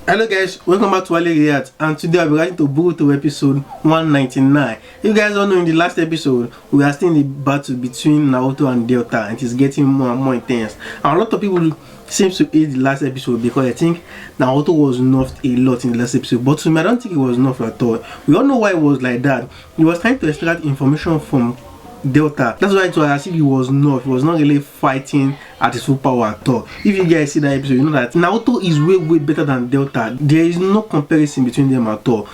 Hello guys, welcome back to Ali React, and today I'll be reacting to Boruto episode 199. You guys all know in the last episode, we are still in the battle between Naruto and Delta, and it is getting more and more intense. And a lot of people seem to hate the last episode because I think Naruto was nerfed a lot in the last episode, but to me I don't think it was nerfed at all. We all know why it was like that. He was trying to extract information from Delta. That's why it was as if he was not really fighting at his full power at all. If you guys see that episode, you know that Naruto is way better than Delta. There is no comparison between them at all.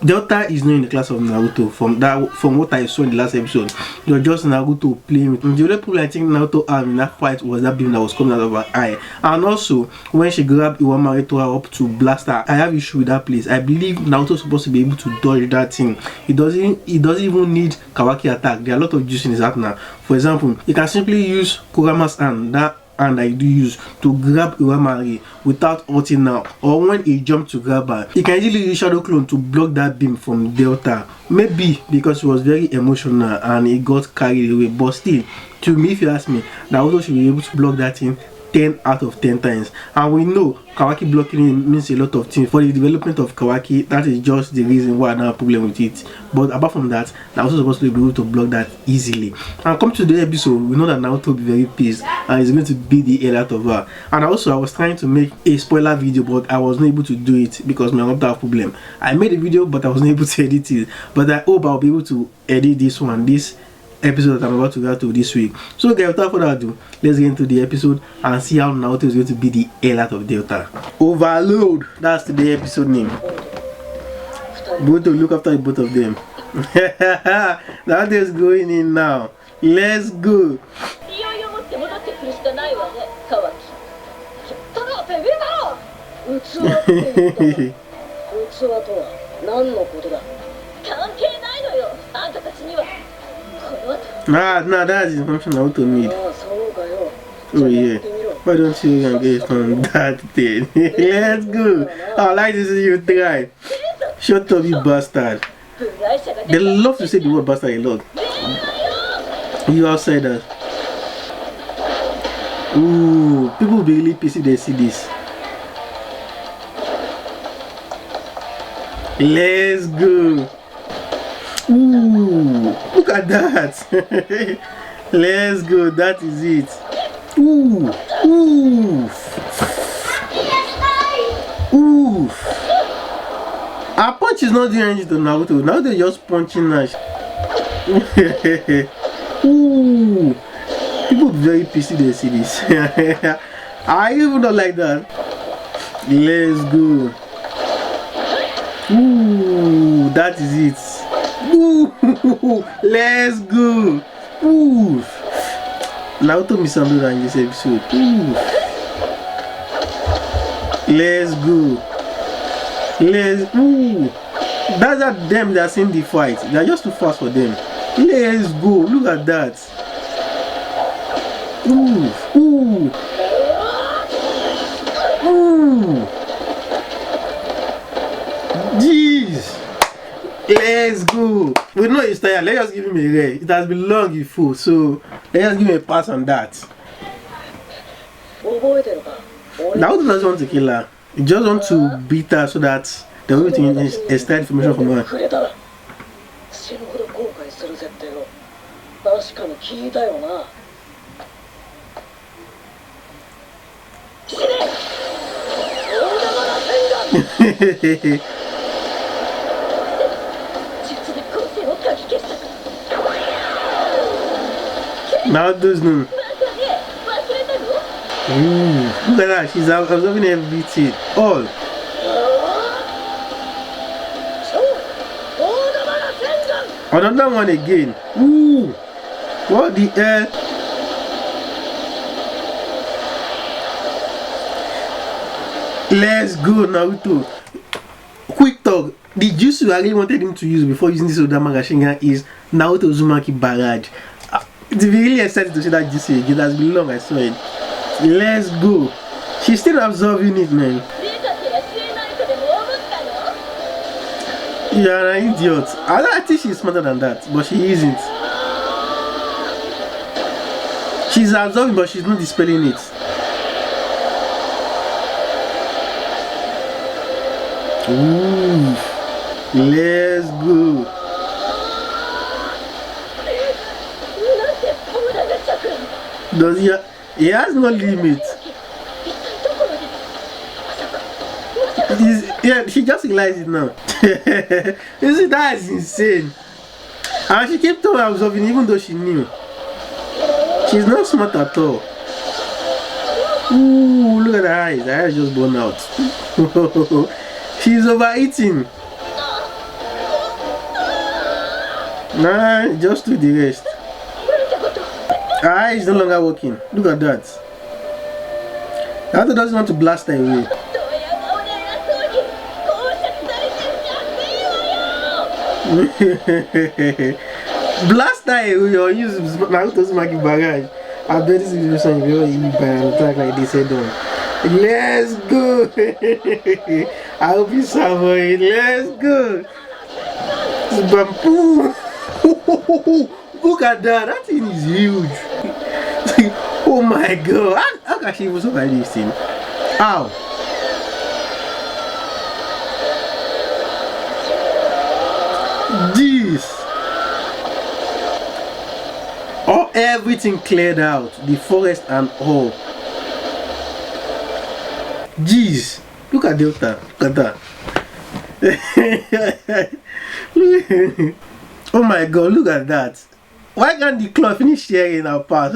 Delta is not in the class of Naruto from what I saw in the last episode. You're just Naruto playing with him. The only problem I think Naruto had in that fight was that beam that was coming out of her eye. And also when she grabbed Iwamari to her up to blast her, I have issue with that place. I believe Naruto is supposed to be able to dodge that thing. He doesn't even need Kawaki attack. There are a lot of juice in his heart now. For example, he can simply use Kurama's hand, that and I do use to grab Iwamari without hurting now, or when he jumped to grab her, he can easily use Shadow Clone to block that beam from Delta. Maybe because he was very emotional and he got carried away, but still, to me, if you ask me, Naruto should be able to block that thing 10 out of 10 times. And we know Kawaki blocking him means a lot of things for the development of Kawaki. That is just the reason why I don't have a problem with it. But apart from that, Naruto is supposed to be able to block that easily. And come to the episode, we know that Naruto will be very pissed and he's going to beat the hell out of her. And also, I was trying to make a spoiler video, but I was not able to do it because my laptop problem. I made a video, but I was not able to edit it. But I hope I'll be able to edit this episode that I'm about to get to this week. So guys, without further ado, let's get into the episode and see how Naruto is going to be the hell out of Delta. Overload! That's today's episode name. Boruto, look after both of them. Naruto is going in now. Let's go! Nah, that is the information Naruto need. Oh yeah. Why don't you can get from that thing? Let's go. I like to see you try. Shut up, you bastard. They love to say the word bastard a lot. You outsiders. Ooh, people will be really pissed if they see this. Let's go. Ooh, look at that. Let's go, that is it. Ooh, ooh, ooh. Our punch is not doing anything to Naruto. Now they're just punching us. Ooh, people very pissy they see this. I even don't like that. Let's go. Ooh, that is it. Ooh, let's go. Ooh, Naruto misunderstood in this episode. Ooh, let's go. Ooh, that's not them that are seeing the fight. They are just too fast for them. Let's go. Look at that. Ooh, ooh, ooh. Jeez. Let's go. We know he's tired. Let's just give him a rest. It has been long before, so let's just give him a pass on that. Naruto doesn't want to kill her. He just wants to beat her so that the only thing is extract information from her. Naruto's no. Look at that, she's absorbing everything. All. Another one again. Ooh. What the hell? Let's go, Naruto. Quick talk. The jutsu I really wanted him to use before using this Odama Rashingan is Naruto Uzumaki Barrage. It's really excited to see that jutsu again. It has been long I saw it. Let's go. She's still absorbing it, man. You're an idiot. I think she's smarter than that, but she isn't. She's absorbing, but she's not dispelling it. Ooh, let's go. Does he has no limit. Yeah, she just realized it now. You see, that is insane. And she kept on absorbing even though she knew. She's not smart at all. Ooh, look at her eyes. Her eyes just blown out. She's overeating. Nah, just do the rest. Her eye is no longer working. Look at that. Naruto doesn't want to blast her away. Blast her away or use Naruto's Maki barrage. I bet this situation will be very easy by an attack like this head on. Let's go! I hope you survive. Let's go! Bamboo! Look at that! That thing is huge! Oh my god! How can she even survive this thing? Ow! Jeez! Oh, everything cleared out, the forest and all. Jeez, look at Delta, look at that. Oh my god, look at that. Why can't the cloth finish sharing our part?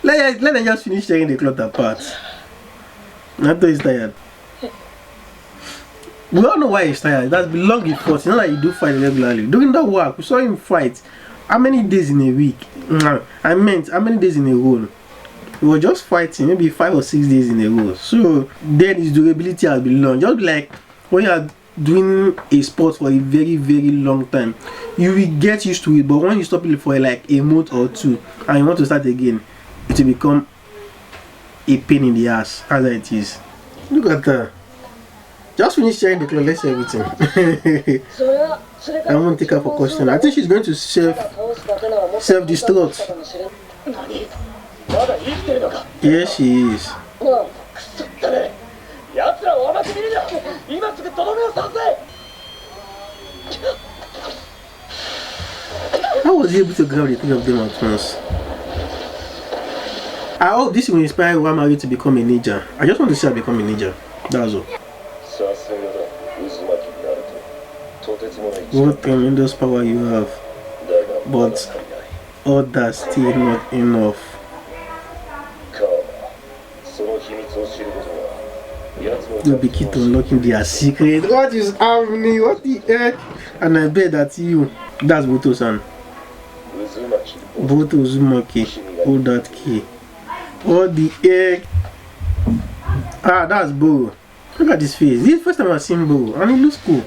let them just finish sharing the cloth apart. Naruto is tired. We all know why he's tired. That's been long before. It's not like you do fight regularly. During that work, we saw him fight. How many days in a week? I meant how many days in a row? We were just fighting maybe 5 or 6 days in a row. So then his durability has been long. Just like when you are doing a sport for a very long time, you will get used to it. But when you stop it for like a month or two and you want to start again, it will become a pain in the ass. As it is. Look at that. Just finish sharing the cloth. Let's see everything. I won't take her for question. I think she's going to self-destruct. Yes, she is. How was he able to grab the three of them at once? I hope this will inspire Wamaru to become a ninja. I just want to see her become a ninja. That's all. What tremendous power you have, but all that's still not enough. You'll be key to unlocking their secret. What is happening? What the heck? And I bet that's you. That's Boruto-san. Boruto Uzumaki. Hold that key. What the heck? Ah, that's Boru. Look at this face. This is the first time I've seen Boru, and it looks cool.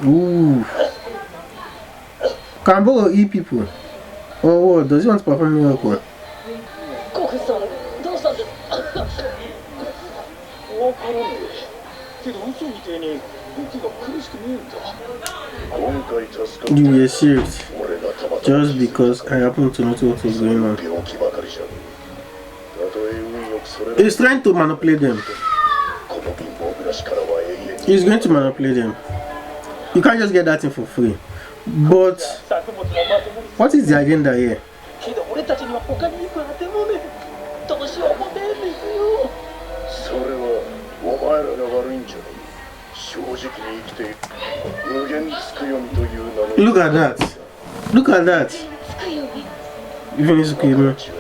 Ooh. Can Boru eat people? Or what? Does he want to perform a miracle? You were serious. Just because I happen to know what was going on. He's trying to manipulate them. He's going to manipulate them. You can't just get that thing for free. But what is the agenda here? Look at that. Look at that. Even his equipment.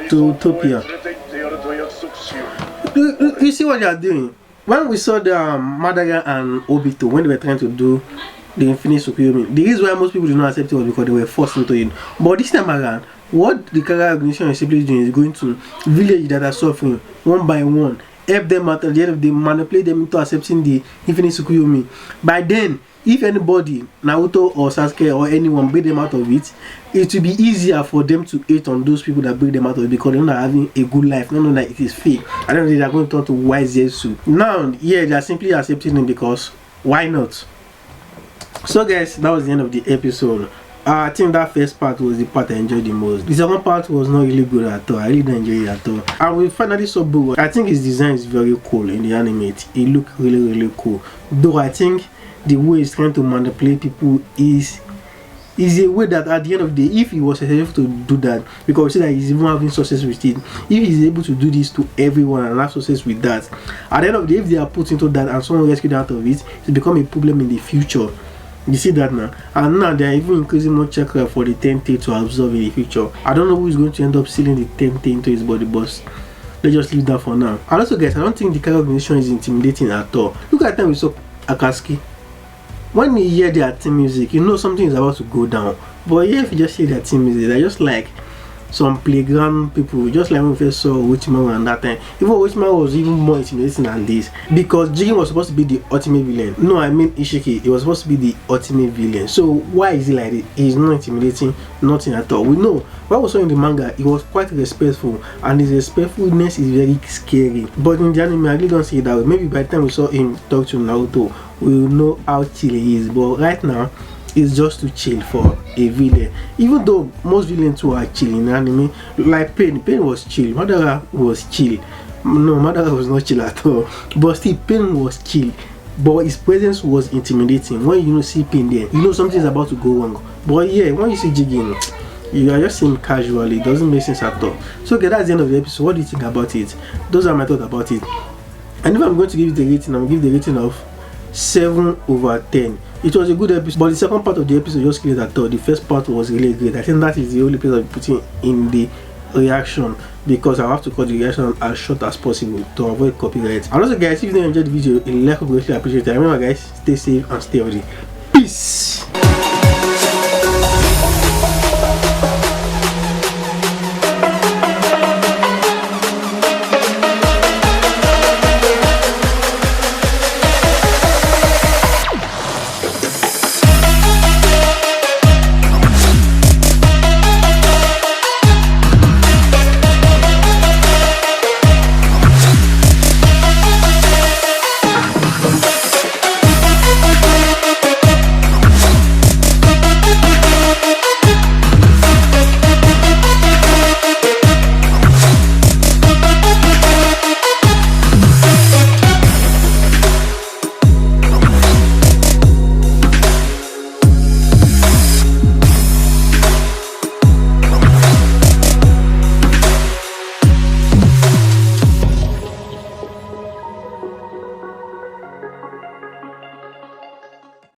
To Utopia. You see what they are doing? When we saw the Madara and Obito, when they were trying to do the Infinite Tsukuyomi, the reason why most people did not accept it was because they were forced into it. But this time around, what the Kara organization is simply doing is going to villages that are suffering one by one, help them out, at the end of the day, manipulate them into accepting the Infinite Tsukuyomi. By then, if anybody, Naruto or Sasuke or anyone, break them out of it, it will be easier for them to hate on those people that break them out of it because they're not having a good life, not knowing that it is fake. I don't know, they are going to turn to wise Zetsu. Now, yeah, they are simply accepting them because why not? So guys, that was the end of the episode. I think that first part was the part I enjoyed the most. The second part was not really good at all. I really didn't enjoy it at all. And we finally saw Boruto. I think his design is very cool in the anime. It looked really cool. Though I think the way he's trying to manipulate people is a way that at the end of the day, if he was able to do that, because we see that he's even having success with it, if he's able to do this to everyone and have success with that, at the end of the day, if they are put into that and someone rescued out of it, it's become a problem in the future. You see that now, and now they are even increasing more chakra for the Tente to absorb in the future. I don't know who is going to end up sealing the Tente into his body, but let's just leave that for now. And also guys, I don't think the character organization is intimidating at all. Look at the time we saw Akatsuki. When you hear their team music, you know something is about to go down. But yeah, if you just hear their team music, they're just like some playground people, just like when we first saw Orochimaru and that time. Even Orochimaru was even more intimidating than this, because Jigen was supposed to be the ultimate villain. No, I mean Ishiki, he was supposed to be the ultimate villain. So why is he like this? He's not intimidating, nothing at all. We know what we saw in the manga, he was quite respectful, and his respectfulness is very scary. But in the anime, I really don't see it that way. Maybe by the time we saw him talk to Naruto, we will know how chill he is. But right now, it's just too chill for a villain. Even though most villains too are chill in anime, like Pain was chill, Madara was chill. No, Madara was not chill at all. But still, Pain was chill. But his presence was intimidating. When you see Pain there, you know something's about to go wrong. But yeah, when you see Jigen, you are just seeing casually. It doesn't make sense at all. So okay, that's the end of the episode. What do you think about it? Those are my thoughts about it. And if I'm going to give it a rating, I'm going to give the rating of 7/10. It was a good episode, but the second part of the episode just killed at all. The first part was really great. I think that is the only place I'll be putting in the reaction, because I have to cut the reaction as short as possible to avoid copyright. And also guys, if you enjoyed the video, a like would greatly appreciate it. Remember guys, stay safe and stay healthy. Peace.